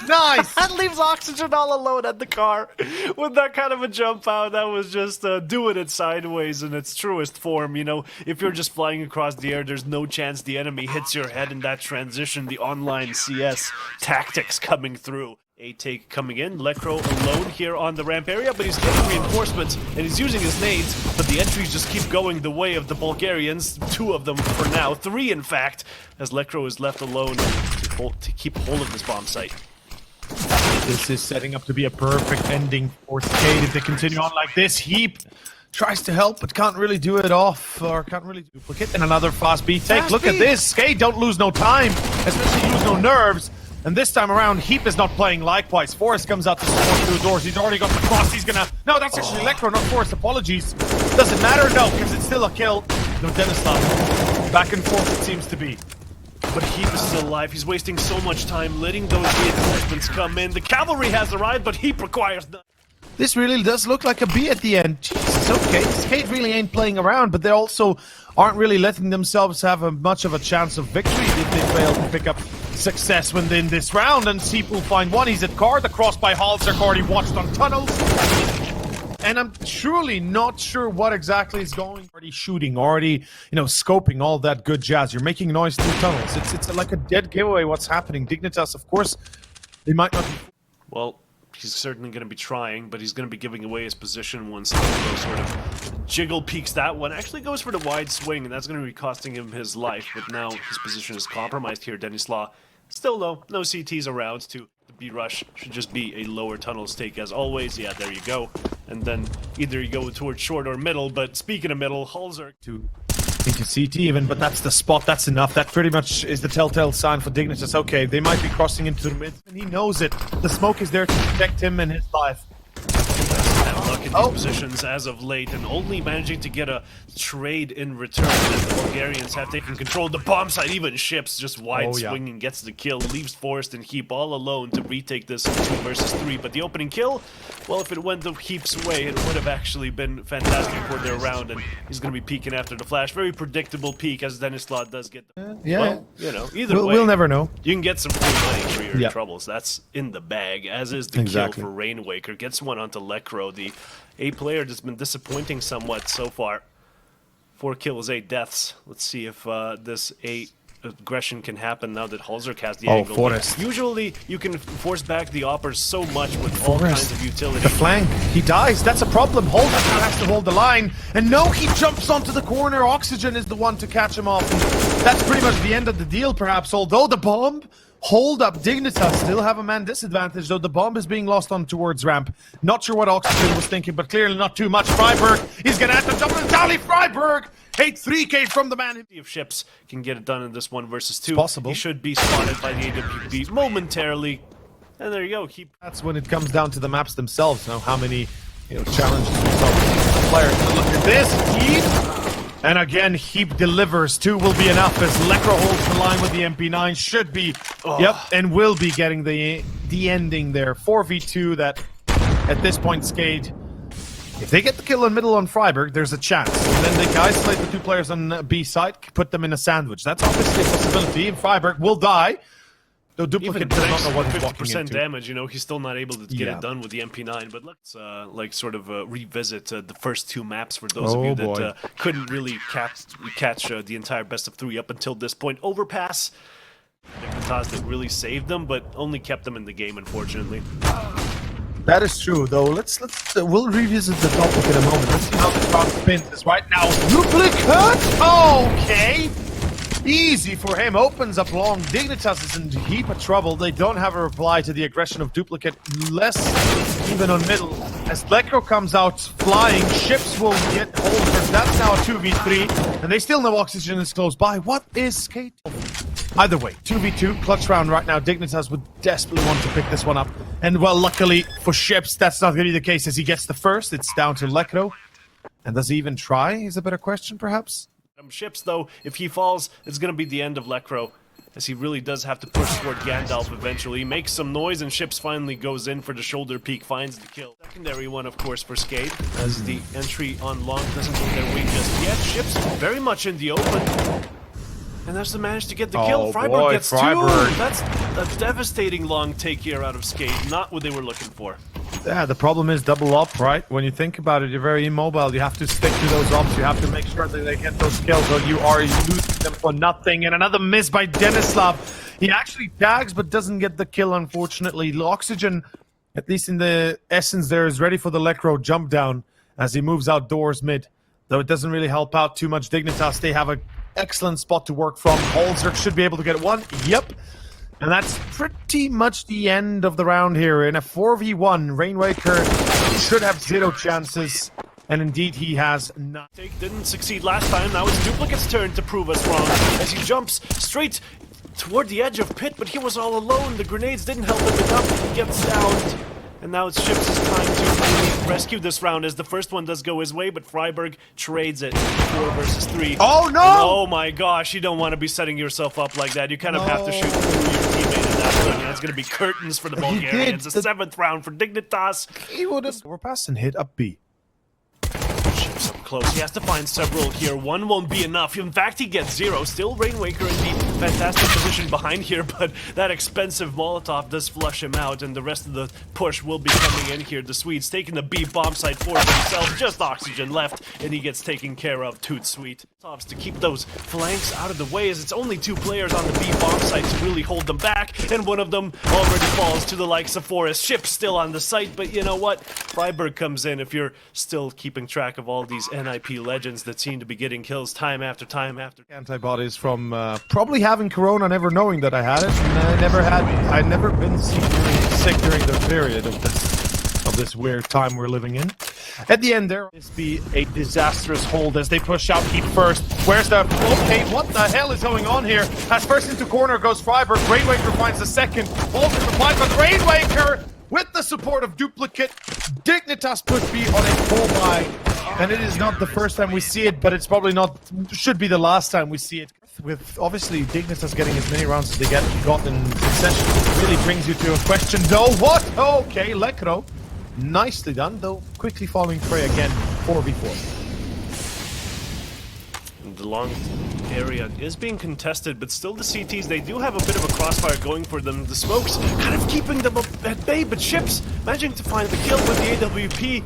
[SPEAKER 1] Nice!
[SPEAKER 2] That leaves Oxygen all alone at the car with that kind of a jump out. That was just doing it sideways in its truest form. You know, if you're just flying across the air, there's no chance the enemy hits your head in that transition. The online CS tactics coming through. A-take coming in. Lecro alone here on the ramp area, but he's getting reinforcements, and he's using his nades, but the entries just keep going the way of the Bulgarians. 2 of them for now. 3, in fact, as Lecro is left alone to keep hold of this bomb site.
[SPEAKER 1] This is setting up to be a perfect ending for SKADE if they continue on like this. HEAP tries to help, but can't really do it off, or can't really duplicate. And another fast B take. Look at this. SKADE don't lose no time, especially lose no nerves. And this time around, HEAP is not playing likewise. Forest comes out to support through the doors. He's already got the cross. He's gonna... No, that's actually Lecro, not Forest. Apologies. Does it matter? No, because it's still a kill. No, dennyslaw. Back and forth it seems to be.
[SPEAKER 2] But HEAP is still alive. He's wasting so much time letting those reinforcements come in. The cavalry has arrived, but HEAP requires none.
[SPEAKER 1] This really does look like a B at the end. Jesus, okay. SKADE really ain't playing around, but they also aren't really letting themselves have much of a chance of victory if they fail to pick up success within this round. And HEAP will find one. He's at car. The cross by hallzerk already watched on tunnels. and I'm truly not sure what exactly is going. Already shooting, already, scoping, all that good jazz. You're making noise through tunnels. It's like a dead giveaway what's happening. Dignitas, of course, they might not be...
[SPEAKER 2] Well, he's certainly going to be trying, but he's going to be giving away his position once Niko sort of jiggle peeks that one. Actually goes for the wide swing, and that's going to be costing him his life. But now his position is compromised here. dennyslaw, still though, no CTs around to the B rush. Should just be a lower tunnel stake as always. Yeah, there you go. And then either you go towards short or middle. But speaking of middle, hallzerk
[SPEAKER 1] to into CT even, but that's the spot. That's enough. That pretty much is the telltale sign for Dignitas. Okay, they might be crossing into the mid, and he knows it. The smoke is there to protect him and his life.
[SPEAKER 2] Luck in these positions as of late, and only managing to get a trade in return. As the Bulgarians have taken control of the bomb site. Even SHiPZ just wide swinging gets the kill, leaves Forest and HEAP all alone to retake this 2 versus 3. But the opening kill, well, if it went the HEAP's way, it would have actually been fantastic for their round. And he's going to be peeking after the flash. Very predictable peek, as dennyslaw does get the... Well, either way,
[SPEAKER 1] we'll never know.
[SPEAKER 2] You can get some free money for your troubles. That's in the bag, as is the kill for Rainwaker. Gets one onto Lekro, the A player that's been disappointing somewhat so far. 4 kills, 8 deaths. Let's see if this aggression can happen now that hallzerk has the angle.
[SPEAKER 1] Forest.
[SPEAKER 2] Usually you can force back the oppers so much with all kinds of utility.
[SPEAKER 1] The flank, he dies. That's a problem. hallzerk has to hold the line, and no, he jumps onto the corner. Oxygen is the one to catch him off. And that's pretty much the end of the deal, perhaps. Although the bomb. Hold up, Dignitas still have a man disadvantage, though the bomb is being lost on towards ramp. Not sure what Oxygen was thinking, but clearly not too much. friberg, he's gonna have to jump in the tally. friberg, 8-3K from the man.
[SPEAKER 2] If SHiPZ can get it done in this 1 versus 2,
[SPEAKER 1] it's possible.
[SPEAKER 2] He should be spotted by the AWP momentarily. And there you go.
[SPEAKER 1] That's when it comes down to the maps themselves. Now, how many challenges we saw players. But look at this, HEAP. And again, HEAP delivers. 2 will be enough as Lekro holds the line with the MP9. Should be, and will be getting the ending there. 4v2 that, at this point, SKADE, if they get the kill in middle on friberg, there's a chance. And then they can isolate the 2 players on B side, put them in a sandwich. That's obviously a possibility, and friberg will die. Though Duplicate does not know what he's walking into.
[SPEAKER 2] 50% damage, he's still not able to get it done with the MP9. But let's revisit the first 2 maps for those of you that couldn't really catch the entire best of 3 up until this point. Overpass, Dignitas that really saved them, but only kept them in the game, unfortunately.
[SPEAKER 1] That is true, though. We'll revisit the topic in a moment. Let's see how the crowd spins this right now. Duplicate, okay. Easy for him, opens up long. Dignitas is in a heap of trouble. They don't have a reply to the aggression of Duplicate, less even on middle. As Lekro comes out flying, SHiPZ will get hallzerk. That's now a 2v3, and they still know Oxygen is close by. What is SKADE? Either way, 2v2, clutch round right now. Dignitas would desperately want to pick this one up. And well, luckily for SHiPZ, that's not going to be the case as he gets the first. It's down to Lekro. And does he even try is a better question, perhaps?
[SPEAKER 2] SHiPZ, though, if he falls, it's going to be the end of Lekro, as he really does have to push toward Gandalf eventually. He makes some noise, and SHiPZ finally goes in for the shoulder peek, finds the kill. Secondary one, of course, for SKADE, as the entry on long doesn't go their way just yet. SHiPZ very much in the open, and that's the manage to get the kill. friberg gets 2! That's a devastating long take here out of SKADE, not what they were looking for.
[SPEAKER 1] Yeah, the problem is double up, right? When you think about it, you're very immobile. You have to stick to those ops. You have to make sure that they get those kills, or you are losing them for nothing. And another miss by dennyslaw. He actually tags, but doesn't get the kill, unfortunately. Oxygen, at least in the essence there, is ready for the Lekro jump down as he moves outdoors mid. Though it doesn't really help out too much. Dignitas, they have an excellent spot to work from. hallzerk should be able to get one. Yep. And that's pretty much the end of the round here. In a 4v1, Rainwaker should have 0 chances. And indeed, he has not.
[SPEAKER 2] Didn't succeed last time. Now it's Duplicate's turn to prove us wrong, as he jumps straight toward the edge of pit, but he was all alone. The grenades didn't help him enough. He gets downed. And now it's SHiPZ's time to really rescue this round, as the first one does go his way, but friberg trades it 4 versus 3.
[SPEAKER 1] Oh, no!
[SPEAKER 2] And oh my gosh, you don't want to be setting yourself up like that. You kind of have to shoot through your teammate in that one. And it's going to be curtains for the Bulgarians. The 7th round for Dignitas.
[SPEAKER 1] He would have overpassed and hit up B.
[SPEAKER 2] SHiPZ up close. He has to find several here. 1 won't be enough. In fact, he gets 0. Still Rainwaker in the fantastic position behind here, but that expensive Molotov does flush him out, and the rest of the push will be coming in here. The Swede's taking the B bomb site for himself, just oxygen left, and he gets taken care of. Twistzz to keep those flanks out of the way, as it's only 2 players on the B bomb site to really hold them back, and one of them already falls to the likes of Forest. SHiPZ still on the site, but you know what? friberg comes in if you're still keeping track of all these NIP legends that seem to be getting kills time after time after.
[SPEAKER 1] Antibodies from probably having corona, never knowing that I had it. And I'd never been sick during the period of this weird time we're living in. At the end there, this be a disastrous hold as they push out HEAP first. Where's the... Okay, what the hell is going on here? As first into corner goes friberg. Rainwaker finds the second. Hold is applied, but Rainwaker, with the support of duplicate, Dignitas push B on a full buy. And it is not the first time we see it, but it's probably not... should be the last time we see it. With obviously Dignitas getting as many rounds as they got in succession, really brings you to a question though. What? Okay, Lekro. Nicely done, though quickly falling prey again, 4v4.
[SPEAKER 2] The long area is being contested, but still the CTs, they do have a bit of a crossfire going for them. The smokes kind of keeping them at bay, but SHiPZ managing to find the kill with the AWP.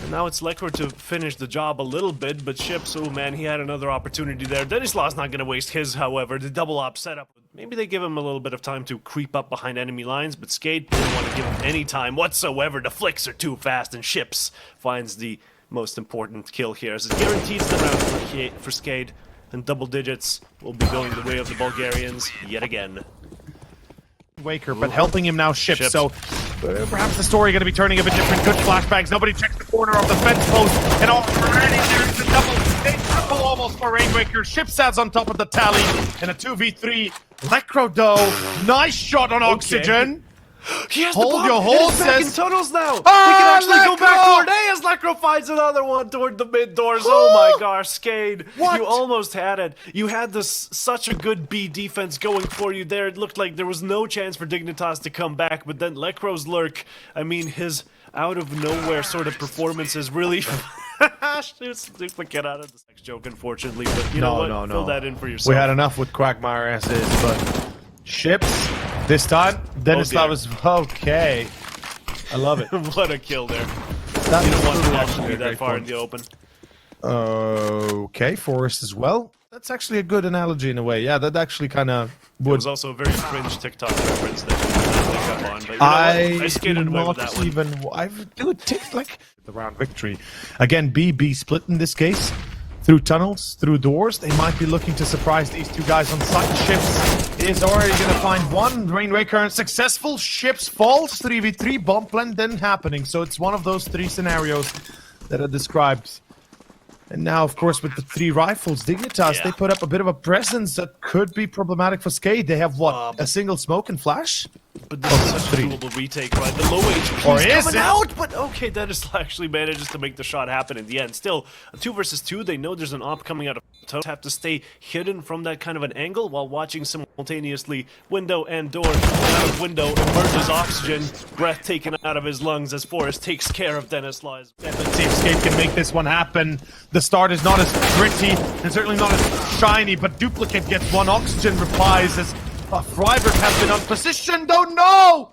[SPEAKER 2] And now it's Lekro to finish the job a little bit, but SHiPZ, oh man, he had another opportunity there. dennyslaw's not going to waste his, however. The double op setup. Maybe they give him a little bit of time to creep up behind enemy lines, but SKADE didn't want to give him any time whatsoever. The flicks are too fast, and SHiPZ finds the most important kill here, as it guarantees the round for SKADE, and double digits will be going the way of the Bulgarians yet again.
[SPEAKER 1] Waker, but helping him now SHiPZ, so perhaps the story going to be turning a bit different. Good flashbangs, nobody checks the corner of the fence post, and already there's the triple almost for Rainwaker. SHiPZ on top of the tally, and a 2v3. Lekro though, nice shot on oxygen.
[SPEAKER 2] He has
[SPEAKER 1] Hold
[SPEAKER 2] the bomb,
[SPEAKER 1] your horses.
[SPEAKER 2] back in tunnels now. He
[SPEAKER 1] Ah,
[SPEAKER 2] can actually go back
[SPEAKER 1] Lekro!
[SPEAKER 2] toward A as Lekro finds another one toward the mid doors. Oh my gosh, SKADE,
[SPEAKER 1] What?
[SPEAKER 2] you almost had it. You had this such a good B defense going for you there. It looked like there was no chance for Dignitas to come back, but then Lekro's lurk, I mean, his out of nowhere sort of performances really shoots duplicate out of the sex joke, unfortunately. But you know what? Fill that in for yourself.
[SPEAKER 1] We had enough with Quagmire as is, but SHiPZ this time, dennyslaw was okay. I love it.
[SPEAKER 2] What a kill there.
[SPEAKER 1] That
[SPEAKER 2] You don't want to
[SPEAKER 1] actually
[SPEAKER 2] actually be
[SPEAKER 1] a
[SPEAKER 2] that
[SPEAKER 1] great
[SPEAKER 2] far
[SPEAKER 1] point.
[SPEAKER 2] in the open.
[SPEAKER 1] Okay, Forest as well. That's actually a good analogy in a way. Yeah, that actually kind of
[SPEAKER 2] It
[SPEAKER 1] would.
[SPEAKER 2] was also a very cringe TikTok reference that you pick up on, but you know what? I skated away with that one.
[SPEAKER 1] Even. I've do it like the round victory. Again, B split in this case. Through tunnels, through doors, they might be looking to surprise these two guys on site. SHiPZ is already going to find one. Rainwaker successful. SHiPZ falls. 3v3 bomb plant then happening. So it's one of those 3 scenarios that are described. And now, of course, with the 3 rifles, Dignitas, they put up a bit of a presence that could be problematic for SKADE. They have, what, a single smoke and flash?
[SPEAKER 2] But this is such a doable retake, right? The low HP
[SPEAKER 1] Or
[SPEAKER 2] is
[SPEAKER 1] is
[SPEAKER 2] coming
[SPEAKER 1] it?
[SPEAKER 2] out, but okay, dennyslaw actually manages to make the shot happen in the end. Still, a 2 versus 2, they know there's an op coming out of toes, have to stay hidden from that kind of an angle while watching simultaneously window and door. Out of window emerges oxygen, breath taken out of his lungs as Forest takes care of dennyslaw.
[SPEAKER 1] Let's see if SKADE can make this one happen. The start is not as pretty and certainly not as shiny, but Duplicate gets one. Oxygen replies as friberg has been unpositioned. Oh no!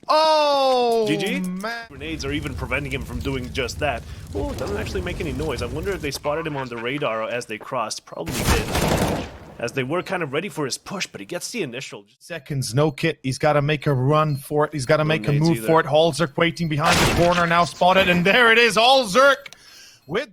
[SPEAKER 1] Oh,
[SPEAKER 2] GG?
[SPEAKER 1] man.
[SPEAKER 2] Grenades are even preventing him from doing just that. Oh, it doesn't actually make any noise. I wonder if they spotted him on the radar as they crossed. Probably did. As they were kind of ready for his push, but he gets the initial.
[SPEAKER 1] Seconds, no kit. He's got to make a run for it. He's got to make a
[SPEAKER 2] nades
[SPEAKER 1] move
[SPEAKER 2] either.
[SPEAKER 1] for it. hallzerk waiting behind the corner, now spotted, and there it is. hallzerk with